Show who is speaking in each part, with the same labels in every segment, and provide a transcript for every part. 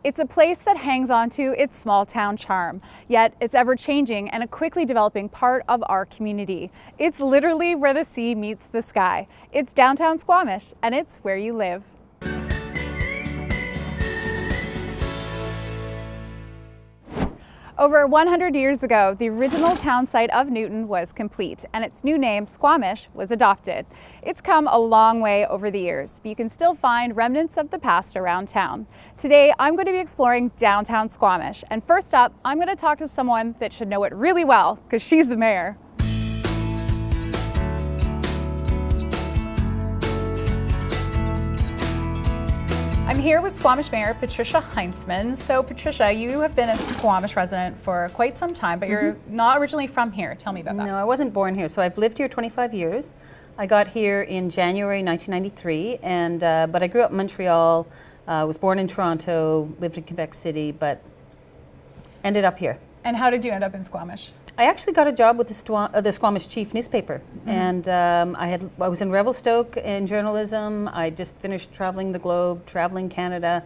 Speaker 1: It's a place that hangs on to its small town charm, yet it's ever changing and a quickly developing part of our community. It's literally where the sea meets the sky. It's downtown Squamish, and it's where you live. Over 100 years ago, the original town site of Newton was complete, and its new name, Squamish, was adopted. It's come a long way over the years, but you can still find remnants of the past around town. Today, I'm going to be exploring downtown Squamish, and first up, I'm going to talk to someone that should know it really well, because she's the mayor. I'm here with Squamish Mayor Patricia Heintzman. So Patricia, you have been a Squamish resident for quite some time, but you're not originally from here. Tell me about that.
Speaker 2: No, I wasn't born here. So I've lived here 25 years. I got here in January 1993, but I grew up in Montreal, was born in Toronto, lived in Quebec City, but ended up here.
Speaker 1: And how did you end up in Squamish?
Speaker 2: I actually got a job with the Squamish Chief newspaper, and I was in Revelstoke in journalism. I just finished traveling the globe, traveling Canada,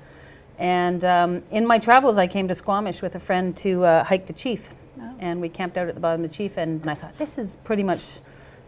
Speaker 2: and in my travels I came to Squamish with a friend to hike the Chief, and we camped out at the bottom of the Chief, and I thought, this is pretty much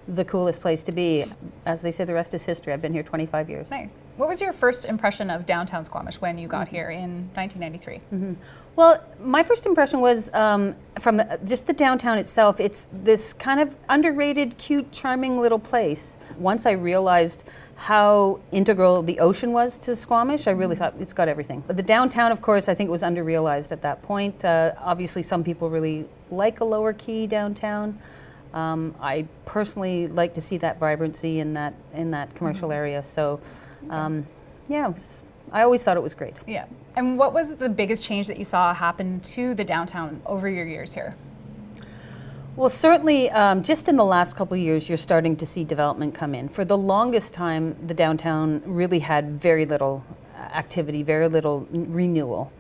Speaker 2: the coolest place to be. As they say, the rest is history. I've been here 25 years.
Speaker 1: Nice. What was your first impression of downtown Squamish when you got here in 1993?
Speaker 2: Well, my first impression was from just the downtown itself. It's this kind of underrated, cute, charming little place. Once I realized how integral the ocean was to Squamish, I really thought it's got everything. But the downtown, of course, I think was under-realized at that point. Obviously, some people really like a lower key downtown. I personally like to see that vibrancy in that commercial area. So, yeah, I always thought it was great.
Speaker 1: Yeah. And what was the biggest change that you saw happen to the downtown over your years here?
Speaker 2: Well, certainly just in the last couple of years, you're starting to see development come in. For the longest time, the downtown really had very little activity, very little renewal.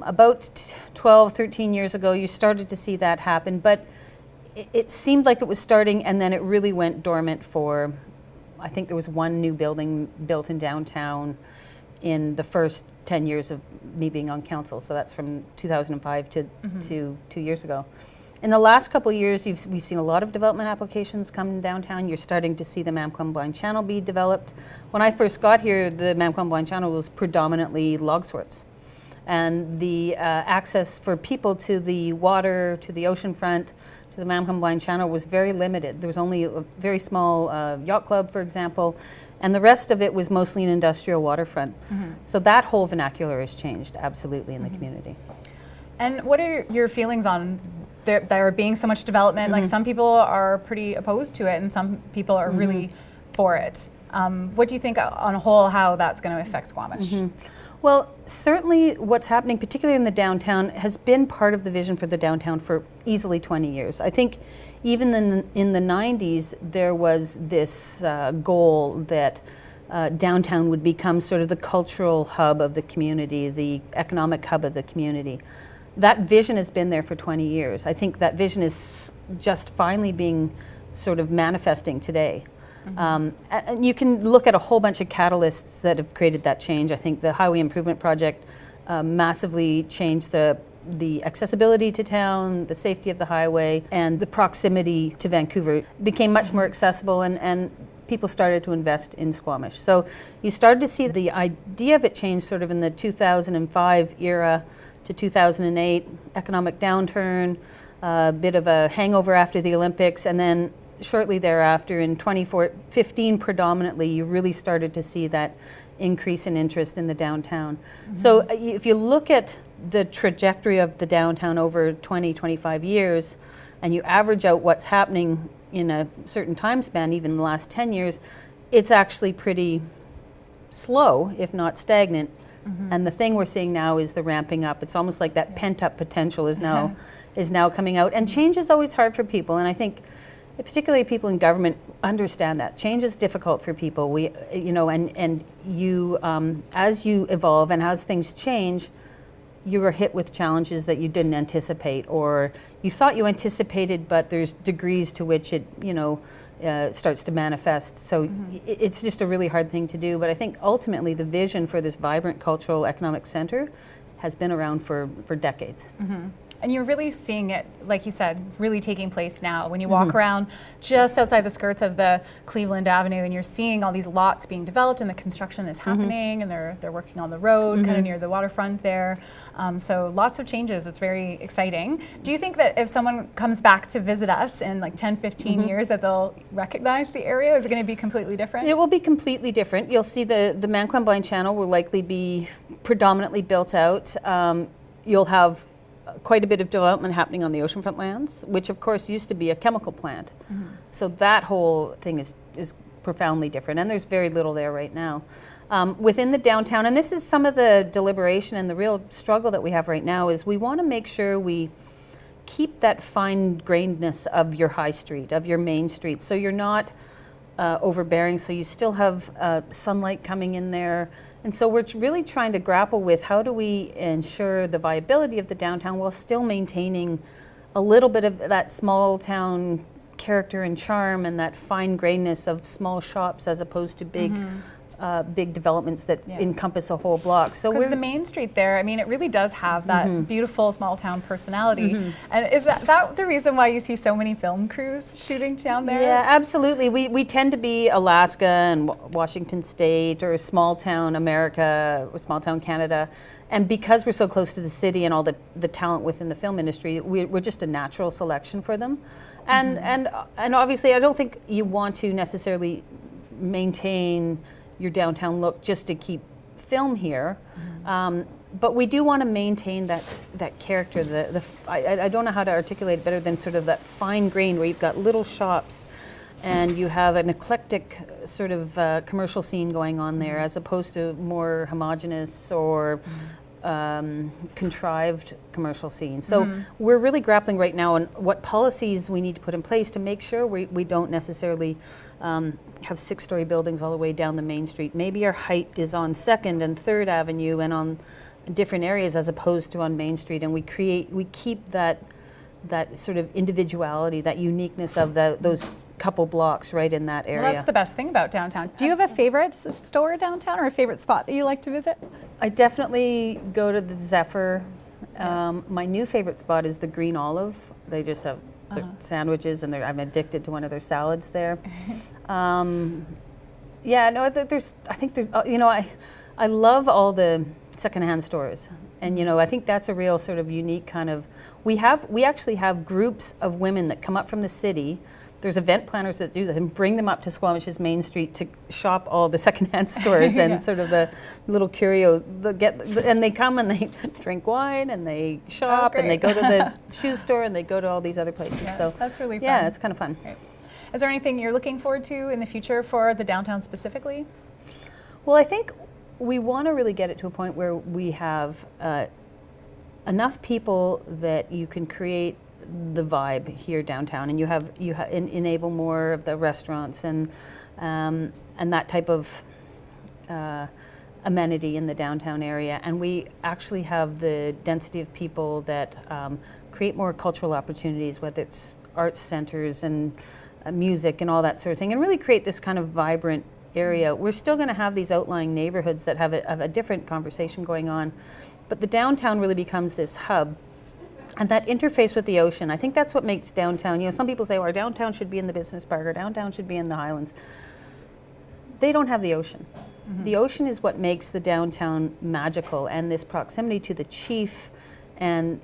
Speaker 2: About 12, 13 years ago, you started to see that happen, but it seemed like it was starting, and then it really went dormant for, I think there was one new building built in downtown in the first 10 years of me being on council. So that's from 2005 to 2 years ago. In the last couple of years, we've seen a lot of development applications come downtown. You're starting to see the Mamquam Blind Channel be developed. When I first got here, the Mamquam Blind Channel was predominantly log sorts. And the access for people to the water, to the ocean front, to the Mamquam Blind Channel was very limited. There was only a very small yacht club, for example, and the rest of it was mostly an industrial waterfront. So that whole vernacular has changed absolutely in the community. And
Speaker 1: what are your feelings on there being so much development? Like, some people are pretty opposed to it and some people are really for it. What do you think on a whole how that's going to affect Squamish?
Speaker 2: Well, certainly what's happening, particularly in the downtown, has been part of the vision for the downtown for easily 20 years. I think even in the 90s, there was this goal that downtown would become sort of the cultural hub of the community, the economic hub of the community. That vision has been there for 20 years. I think that vision is just finally being sort of manifesting today. And you can look at a whole bunch of catalysts that have created that change. I think the Highway Improvement Project massively changed the accessibility to town, the safety of the highway, and the proximity to Vancouver. It became much more accessible, and people started to invest in Squamish. So you started to see the idea of it change sort of in the 2005 era to 2008, economic downturn, a bit of a hangover after the Olympics, and then shortly thereafter, in 2015 predominantly, you really started to see that increase in interest in the downtown. So if you look at the trajectory of the downtown over 20, 25 years, and you average out what's happening in a certain time span, even the last 10 years, it's actually pretty slow, if not stagnant. And the thing we're seeing now is the ramping up. It's almost like that pent-up potential is now coming out. And change is always hard for people, and I think particularly people in government understand that change is difficult for people. And you, as you evolve and as things change, you are hit with challenges that you didn't anticipate, or you thought you anticipated, but there's degrees to which it, starts to manifest. So it's just a really hard thing to do. But I think ultimately the vision for this vibrant cultural economic center has been around for decades.
Speaker 1: And you're really seeing it, like you said, really taking place now. When you walk around just outside the skirts of the Cleveland Avenue, and you're seeing all these lots being developed, and the construction is happening, and they're working on the road, kind of near the waterfront there. So lots of changes. It's very exciting. Do you think that if someone comes back to visit us in like 10, 15 years, that they'll recognize the area? Is it going to be completely different?
Speaker 2: It will be completely different. You'll see the Manquam-Blind Channel will likely be predominantly built out. You'll have quite a bit of development happening on the oceanfront lands, which of course used to be a chemical plant. So that whole thing is profoundly different, and there's very little there right now. Within the downtown, and this is some of the deliberation and the real struggle that we have right now, is we want to make sure we keep that fine-grainedness of your high street, of your main street, so you're not overbearing, so you still have sunlight coming in there. And so we're really trying to grapple with how do we ensure the viability of the downtown while still maintaining a little bit of that small town character and charm and that fine grainness of small shops as opposed to big big developments that encompass a whole block. So
Speaker 1: because the main street there, I mean, it really does have that beautiful small town personality. And is that the reason why you see so many film crews shooting down there?
Speaker 2: Yeah, absolutely. We tend to be Alaska and Washington State or small town America or small town Canada. And because we're so close to the city and all the talent within the film industry, we're just a natural selection for them. And obviously, I don't think you want to necessarily maintain your downtown look just to keep film here, but we do want to maintain that character. I don't know how to articulate it better than sort of that fine grain where you've got little shops, and you have an eclectic sort of commercial scene going on there, as opposed to more homogenous or contrived commercial scene. So we're really grappling right now on what policies we need to put in place to make sure we don't necessarily have 6-story buildings all the way down the main street. Maybe our height is on 2nd and 3rd Avenue and on different areas as opposed to on Main Street, and we keep that sort of individuality, that uniqueness of those couple blocks right in that area.
Speaker 1: Well, that's the best thing about downtown. Do you have a favorite store downtown or a favorite spot that you like to visit?
Speaker 2: I definitely go to the Zephyr. My new favorite spot is the Green Olive. They just have their sandwiches, and I'm addicted to one of their salads there. I love all the secondhand stores, and I think that's a real sort of unique kind of. We actually have groups of women that come up from the city. There's event planners that do that and bring them up to Squamish's Main Street to shop all the secondhand stores and sort of the little curio. And they come and they drink wine and they shop and they go to the shoe store and they go to all these other places.
Speaker 1: Yeah,
Speaker 2: so
Speaker 1: that's really fun.
Speaker 2: Yeah, it's kind of fun.
Speaker 1: Right. Is there anything you're looking forward to in the future for the downtown specifically?
Speaker 2: Well, I think we want to really get it to a point where we have enough people that you can create the vibe here downtown, and you enable more of the restaurants and that type of amenity in the downtown area. And we actually have the density of people that create more cultural opportunities, whether it's arts centers and music and all that sort of thing, and really create this kind of vibrant area. We're still going to have these outlying neighborhoods that have a different conversation going on, but the downtown really becomes this hub. And that interface with the ocean, I think that's what makes downtown, some people say, well, our downtown should be in the business park, or downtown should be in the Highlands. They don't have the ocean. The ocean is what makes the downtown magical, and this proximity to the Chief and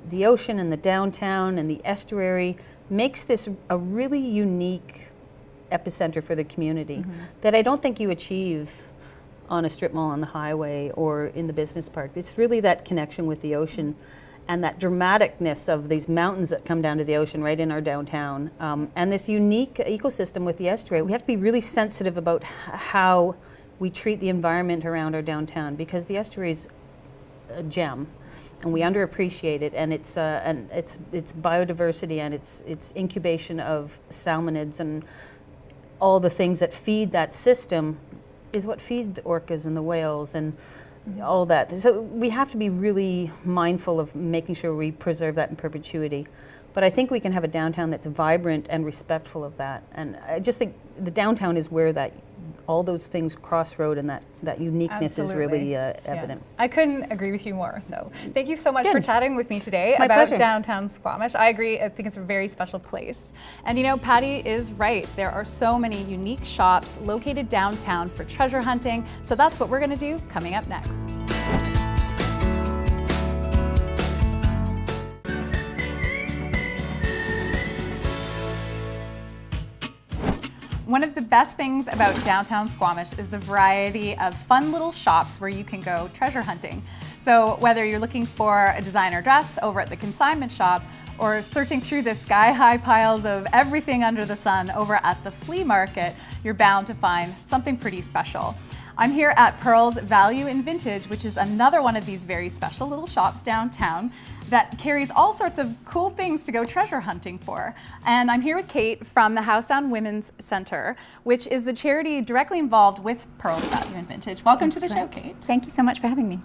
Speaker 2: the ocean and the downtown and the estuary makes this a really unique epicenter for the community that I don't think you achieve on a strip mall on the highway or in the business park. It's really that connection with the ocean and that dramaticness of these mountains that come down to the ocean right in our downtown, and this unique ecosystem with the estuary. We have to be really sensitive about how we treat the environment around our downtown, because the estuary is a gem, and we underappreciate it, and it's biodiversity and its incubation of salmonids and all the things that feed that system is what feed the orcas and the whales and all that. So we have to be really mindful of making sure we preserve that in perpetuity. But I think we can have a downtown that's vibrant and respectful of that. And I just think the downtown is where that all those things crossroad, and that uniqueness is really evident.
Speaker 1: Yeah. I couldn't agree with you more. So thank you so much for chatting with me today
Speaker 2: My
Speaker 1: about
Speaker 2: pleasure.
Speaker 1: downtown Squamish. I agree. I think it's a very special place. And you know, Patty is right. There are so many unique shops located downtown for treasure hunting. So that's what we're going to do coming up next. One of the best things about downtown Squamish is the variety of fun little shops where you can go treasure hunting. So whether you're looking for a designer dress over at the consignment shop or searching through the sky-high piles of everything under the sun over at the flea market, you're bound to find something pretty special. I'm here at Pearl's Value and Vintage, which is another one of these very special little shops downtown that carries all sorts of cool things to go treasure hunting for. And I'm here with Kate from the House Sound Women's Center, which is the charity directly involved with Pearl's Value and Vintage. Welcome to the show, Kate.
Speaker 3: Thank you so much for having me.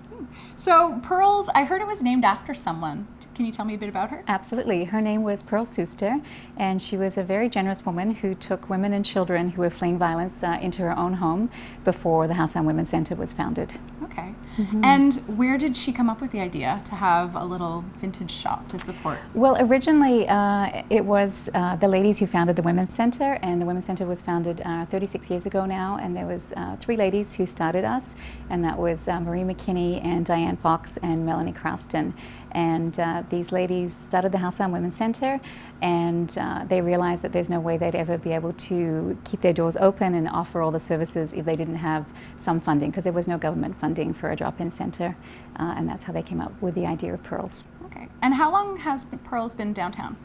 Speaker 1: So Pearl's, I heard it was named after someone. Can you tell me a bit about her?
Speaker 3: Absolutely. Her name was Pearl Suster, and she was a very generous woman who took women and children who were fleeing violence into her own home before the House Sound Women's Center was founded.
Speaker 1: Okay. And where did she come up with the idea to have a little vintage shop to support?
Speaker 3: Well, originally it was the ladies who founded the Women's Center, and the Women's Center was founded 36 years ago now, and there was 3 ladies who started us, and that was Marie McKinney and Diane Fox and Melanie Croston. And these ladies started the House Sound Women's Center, and they realized that there's no way they'd ever be able to keep their doors open and offer all the services if they didn't have some funding, because there was no government funding for a drop-in center, and that's how they came up with the idea of Pearls.
Speaker 1: Okay. And how long has Pearl's been downtown?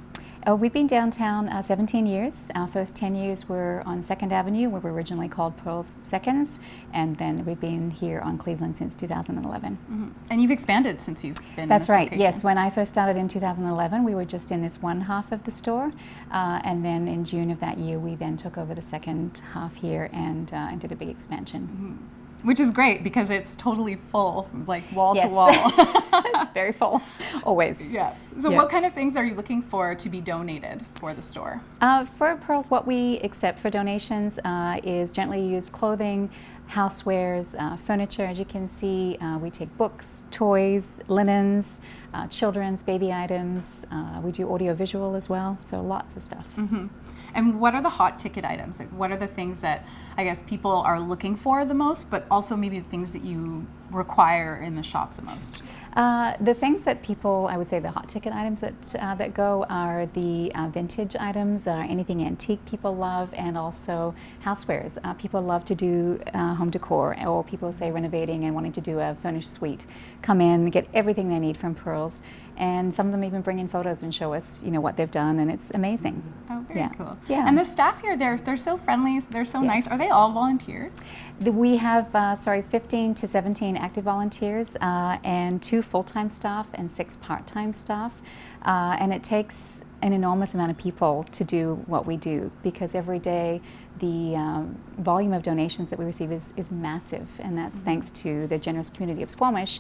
Speaker 3: We've been downtown 17 years. Our first 10 years were on 2nd Avenue, where we were originally called Pearl's Seconds, and then we've been here on Cleveland since 2011.
Speaker 1: And you've expanded since you've been
Speaker 3: That's
Speaker 1: in this
Speaker 3: right,
Speaker 1: location.
Speaker 3: yes. When I first started in 2011, we were just in this one half of the store, and then in June of that year, we then took over the second half here and did a big expansion.
Speaker 1: Which is great because it's totally full, like wall
Speaker 3: Yes.
Speaker 1: to wall.
Speaker 3: It's very full, always.
Speaker 1: Yeah. So what kind of things are you looking for to be donated for the store?
Speaker 3: For Pearls, what we accept for donations is gently used clothing, housewares, furniture. As you can see, we take books, toys, linens, children's, baby items. We do audiovisual as well, so lots of stuff.
Speaker 1: And what are the hot ticket items? Like, what are the things that I guess people are looking for the most, but also maybe the things that you require in the shop the most?
Speaker 3: The things that people, I would say the hot ticket items that go are the vintage items, anything antique people love, and also housewares. People love to do home decor, or people say renovating and wanting to do a furnished suite. Come in, get everything they need from Pearls, and some of them even bring in photos and show us, what they've done, and it's amazing.
Speaker 1: Oh, very cool.
Speaker 3: Yeah.
Speaker 1: And the staff here, they're so friendly, they're so nice. Are they all volunteers?
Speaker 3: We have, 15 to 17 active volunteers and 2 full-time staff and 6 part-time staff. And it takes an enormous amount of people to do what we do, because every day the volume of donations that we receive is massive, and that's thanks to the generous community of Squamish.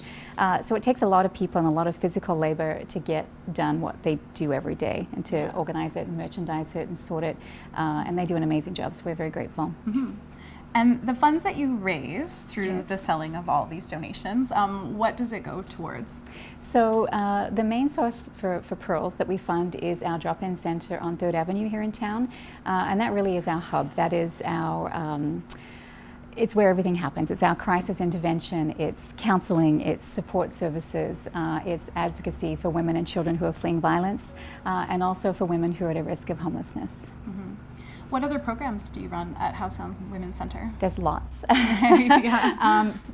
Speaker 3: So it takes a lot of people and a lot of physical labor to get done what they do every day, and to organize it and merchandise it and sort it, and they do an amazing job, so we're very grateful.
Speaker 1: And the funds that you raise through the selling of all these donations, what does it go towards?
Speaker 3: So the main source for Pearls that we fund is our drop-in center on 3rd Avenue here in town, and that really is our hub. That is our it's where everything happens. It's our crisis intervention, it's counseling, it's support services, it's advocacy for women and children who are fleeing violence, and also for women who are at a risk of homelessness.
Speaker 1: What other programs do you run at House Sound Women's Center?
Speaker 3: There's lots.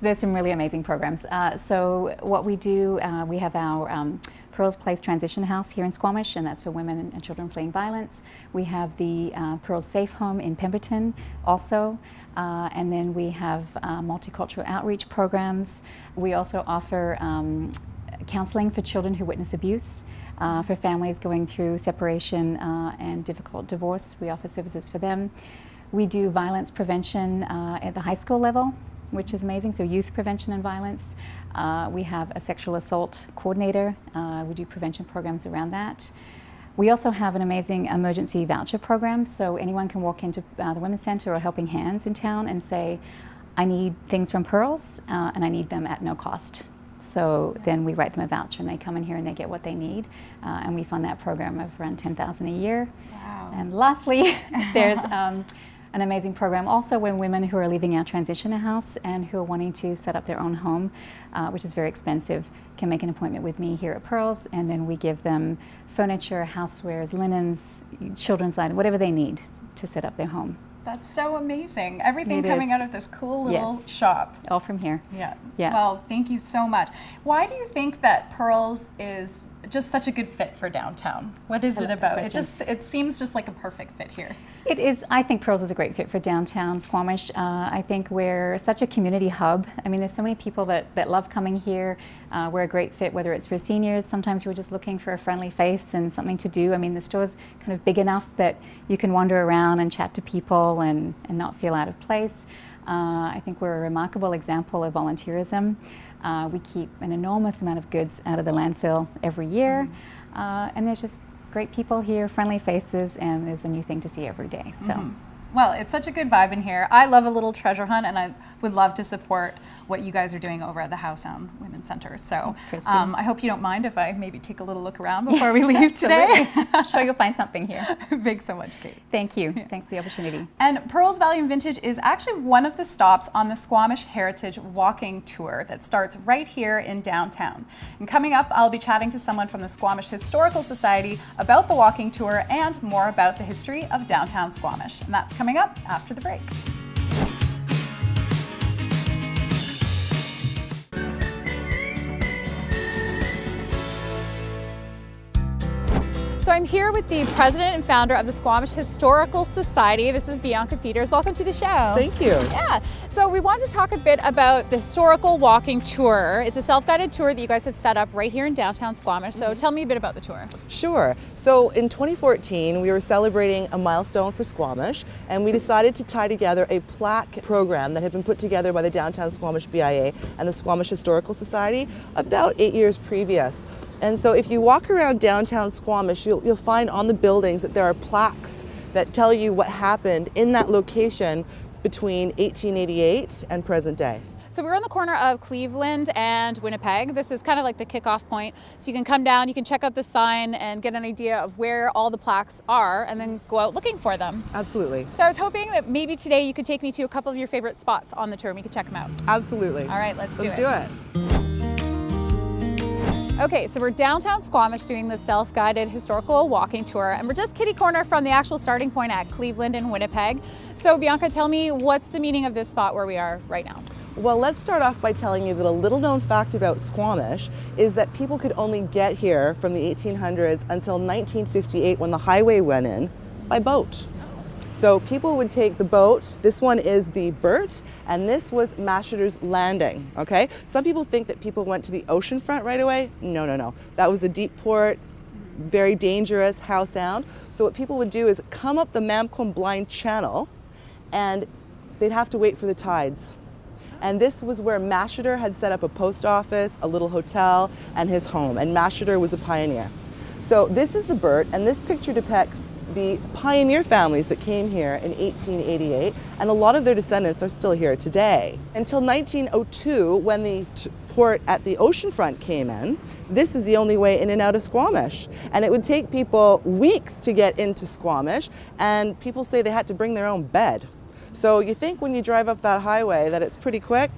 Speaker 3: There's some really amazing programs. So what we do, we have our Pearls Place Transition House here in Squamish, and that's for women and children fleeing violence. We have the Pearls Safe Home in Pemberton also, and then we have multicultural outreach programs. We also offer counseling for children who witness abuse. For families going through separation and difficult divorce, we offer services for them. We do violence prevention at the high school level, which is amazing, so youth prevention and violence. We have a sexual assault coordinator. We do prevention programs around that. We also have an amazing emergency voucher program, so anyone can walk into the Women's Centre or Helping Hands in town and say, I need things from Pearls and I need them at no cost. So then we write them a voucher and they come in here and they get what they need, and we fund that program of around $10,000 a year.
Speaker 1: Wow.
Speaker 3: And lastly, there's an amazing program also when women who are leaving our transition house and who are wanting to set up their own home, which is very expensive, can make an appointment with me here at Pearls, and then we give them furniture, housewares, linens, children's items, whatever they need to set up their home.
Speaker 1: That's so amazing. Everything
Speaker 3: It
Speaker 1: coming
Speaker 3: is.
Speaker 1: out of this cool little
Speaker 3: Yes.
Speaker 1: shop.
Speaker 3: All from here.
Speaker 1: Yeah.
Speaker 3: Yeah.
Speaker 1: Well, thank you so much. Why do you think that Pearls is just such a good fit for downtown? What is
Speaker 3: I
Speaker 1: it
Speaker 3: love that
Speaker 1: about?
Speaker 3: question.
Speaker 1: It seems just like a perfect fit here.
Speaker 3: It is. I think Pearls is a great fit for downtown Squamish. I think we're such a community hub. I mean, there's so many people that love coming here. We're a great fit, whether it's for seniors. Sometimes we're just looking for a friendly face and something to do. I mean, the store's kind of big enough that you can wander around and chat to people and not feel out of place. I think we're a remarkable example of volunteerism. We keep an enormous amount of goods out of the landfill every year, and there's just great people here, friendly faces, and there's a new thing to see every day. So.
Speaker 1: Well, it's such a good vibe in here. I love a little treasure hunt, and I would love to support what you guys are doing over at the House Sound Women's Center. So
Speaker 3: Thanks, Kristy.
Speaker 1: I hope you don't mind if I maybe take a little look around before we leave today.
Speaker 3: I'm sure you'll find something here.
Speaker 1: Thanks so much, Kate.
Speaker 3: Thank you. Thanks for the opportunity.
Speaker 1: And Pearls Value and Vintage is actually one of the stops on the Squamish Heritage Walking Tour that starts right here in downtown. And coming up, I'll be chatting to someone from the Squamish Historical Society about the walking tour and more about the history of downtown Squamish. And that's coming up after the break. So I'm here with the president and founder of the Squamish Historical Society. This is Bianca Peters. Welcome to the show.
Speaker 4: Thank you.
Speaker 1: Yeah. So we want to talk a bit about the historical walking tour. It's a self-guided tour that you guys have set up right here in downtown Squamish. So tell me a bit about the tour.
Speaker 4: Sure. So in 2014, we were celebrating a milestone for Squamish, and we decided to tie together a plaque program that had been put together by the Downtown Squamish BIA and the Squamish Historical Society about 8 years previous. And so if you walk around downtown Squamish, you'll find on the buildings that there are plaques that tell you what happened in that location between 1888 and present day.
Speaker 1: So we're on the corner of Cleveland and Winnipeg. This is kind of like the kickoff point. So you can come down, you can check out the sign and get an idea of where all the plaques are and then go out looking for them.
Speaker 4: Absolutely.
Speaker 1: So I was hoping that maybe today you could take me to a couple of your favorite spots on the tour and we could check them out.
Speaker 4: Absolutely.
Speaker 1: All right, let's do it.
Speaker 4: do it.
Speaker 1: Okay, so we're downtown Squamish doing the self-guided historical walking tour, and we're just kitty corner from the actual starting point at Cleveland and Winnipeg. So Bianca, tell me, what's the meaning of this spot where we are right now?
Speaker 4: Well, let's start off by telling you that a little known fact about Squamish is that people could only get here from the 1800s until 1958 when the highway went in by boat. So people would take the boat. This one is the Burt, and this was Masheter's Landing, okay? Some people think that people went to the ocean front right away. No, no, no. That was a deep port, very dangerous, Howe Sound. So what people would do is come up the Mamcombe Blind Channel, and they'd have to wait for the tides. And this was where Masheter had set up a post office, a little hotel, and his home. And Masheter was a pioneer. So this is the Burt, and this picture depicts the pioneer families that came here in 1888, and a lot of their descendants are still here today. Until 1902, when the port at the oceanfront came in, this is the only way in and out of Squamish. And it would take people weeks to get into Squamish, and people say they had to bring their own bed. So you think when you drive up that highway that it's pretty quick?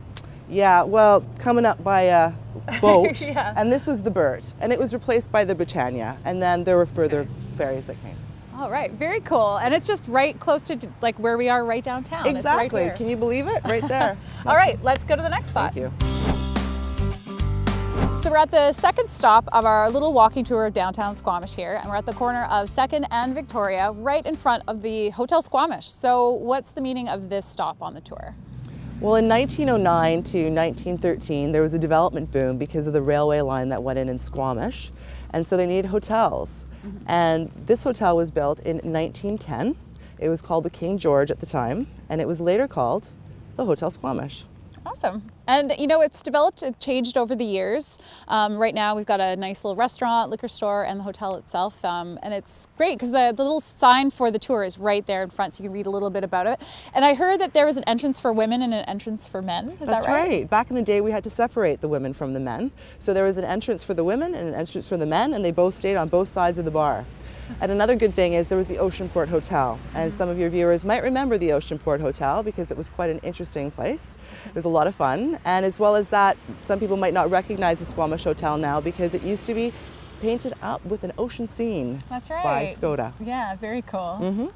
Speaker 4: Yeah, well, coming up by a boat,
Speaker 1: Yeah.
Speaker 4: And this was the Burt, and it was replaced by the Britannia, and then there were further ferries that came.
Speaker 1: All right, very cool. And it's just right close to like where we are right downtown.
Speaker 4: Exactly.
Speaker 1: It's right here.
Speaker 4: Can you believe it? Right there.
Speaker 1: All right, let's go to the next spot.
Speaker 4: Thank you.
Speaker 1: So we're at the second stop of our little walking tour of downtown Squamish here, and we're at the corner of 2nd and Victoria, right in front of the Hotel Squamish. So what's the meaning of this stop on the tour?
Speaker 4: Well, in 1909 to 1913, there was a development boom because of the railway line that went in Squamish, and so they needed hotels. And this hotel was built in 1910. It was called the King George at the time, and it was later called the Hotel Squamish.
Speaker 1: Awesome. And you know, it's developed, it changed over the years. Right now we've got a nice little restaurant, liquor store, and the hotel itself. And it's great because the little sign for the tour is right there in front, so you can read a little bit about it. And I heard that there was an entrance for women and an entrance for men. Is
Speaker 4: That's
Speaker 1: that right?
Speaker 4: right. Back in the day, we had to separate the women from the men. So there was an entrance for the women and an entrance for the men, and they both stayed on both sides of the bar. And another good thing is there was the Oceanport Hotel, and some of your viewers might remember the Oceanport Hotel because it was quite an interesting place. It was a lot of fun, and as well as that, some people might not recognize the Squamish Hotel now because it used to be painted up with an ocean scene.
Speaker 1: That's right.
Speaker 4: By Skoda.
Speaker 1: Yeah, very cool.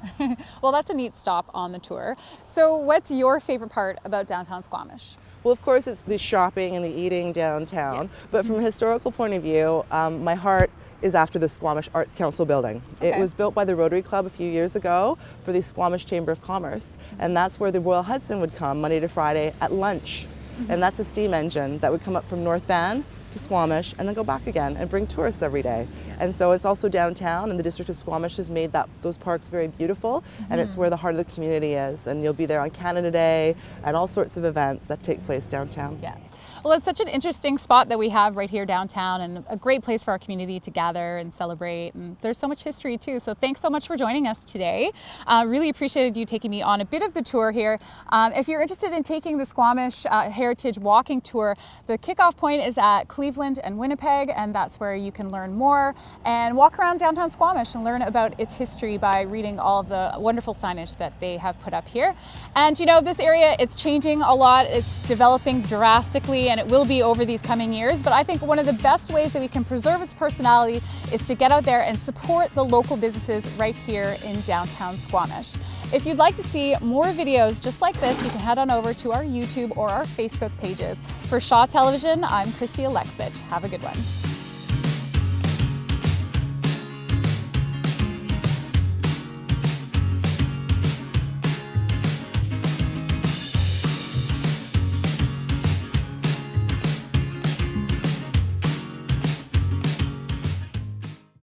Speaker 1: Well, that's a neat stop on the tour. So what's your favorite part about downtown Squamish?
Speaker 4: Well, of course, it's the shopping and the eating downtown, but from a historical point of view, my heart is after the Squamish Arts Council building. It was built by the Rotary Club a few years ago for the Squamish Chamber of Commerce, and that's where the Royal Hudson would come Monday to Friday at lunch. And that's a steam engine that would come up from North Van to Squamish and then go back again and bring tourists every day. And so it's also downtown, and the district of Squamish has made those parks very beautiful, and it's where the heart of the community is, and you'll be there on Canada Day and all sorts of events that take place downtown.
Speaker 1: Yeah. Well, it's such an interesting spot that we have right here downtown, and a great place for our community to gather and celebrate. And there's so much history too. So thanks so much for joining us today. Really appreciated you taking me on a bit of the tour here. If you're interested in taking the Squamish Heritage Walking Tour, the kickoff point is at Cleveland and Winnipeg, and that's where you can learn more and walk around downtown Squamish and learn about its history by reading all of the wonderful signage that they have put up here. And you know, this area is changing a lot. It's developing drastically, and it will be over these coming years. But I think one of the best ways that we can preserve its personality is to get out there and support the local businesses right here in downtown Squamish. If you'd like to see more videos just like this, you can head on over to our YouTube or our Facebook pages. For Shaw Television, I'm Kristy-Aleksich. Have a good one.